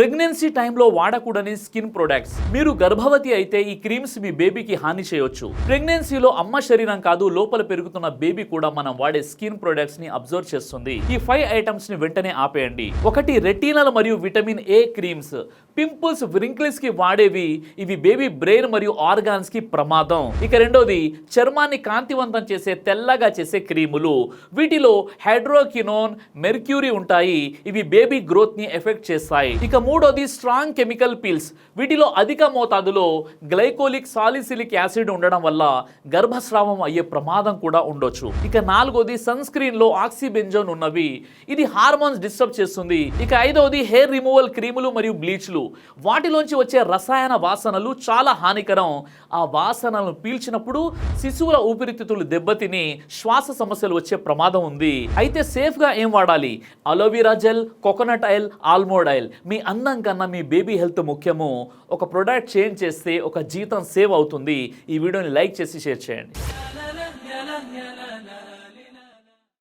Pregnancy టైంలో వాడకూడని skin products. మీరు గర్భవతి అయితే ఈ క్రీమ్స్ మీ బేబీకి హాని చేయొచ్చు. ప్రెగ్నెన్సీలో అమ్మ శరీరం కాదు, లోపల పెరుగుతున్న బేబీ కూడా మనం వాడే స్కిన్ ప్రొడక్ట్స్ ని అబ్జర్వ్ చేస్తుంది. ఈ 5 ఐటమ్స్ ని వెంటనే ఆపేయండి. 1. రెటినల్ మరియు vitamin A creams. Pimples, wrinkles కి వాడేవి. ఇవి బేబీ బ్రెయిన్ మరియు ఆర్గాన్స్ కి ప్రమాదం. ఇక 2ది చర్మాన్ని కాంతివంతం చేసే, తెల్లగా చేసే క్రీములు. వీటిలో హైడ్రోకినోన్, మెర్క్యూరీ ఉంటాయి. ఇవి బేబీ గ్రోత్ ని ఎఫెక్ట్ చేస్తాయి. ఇక 3ది స్ట్రాంగ్ కెమికల్ పీల్స్. వీటిలో అధిక మోతాదులో గ్లైకోలిక్ సాలిసిలిక్ యాసిడ్ ఉండడం వల్ల గర్భస్రావం అయ్యే ప్రమాదం కూడా ఉండొచ్చు. ఇక 4ది సన్ స్క్రీన్ లో ఆక్సిబెంజోన్ ఉన్నవి. ఇది హార్మోన్స్ డిస్టర్బ్ చేస్తుంది. ఇక 5వది హెయిర్ రిమూవల్ క్రీములు మరియు బ్లీచ్లు. వాటిలోంచి వచ్చే రసాయన వాసనలు చాలా హానికరం. ఆ వాసనలను పీల్చినప్పుడు శిశువుల ఊపిరితిత్తులు దెబ్బతిని శ్వాస సమస్యలు వచ్చే ప్రమాదం ఉంది. అయితే సేఫ్ గా ఏం వాడాలి? Aloe vera gel, coconut oil, almond oil. మీ అందం కన్నా మీ బేబీ హెల్త్ ముఖ్యము. ఒక ప్రొడక్ట్ చేంజ్ చేస్తే ఒక జీతం సేవ్ అవుతుంది. ఈ వీడియోని లైక్ చేసి షేర్ చేయండి.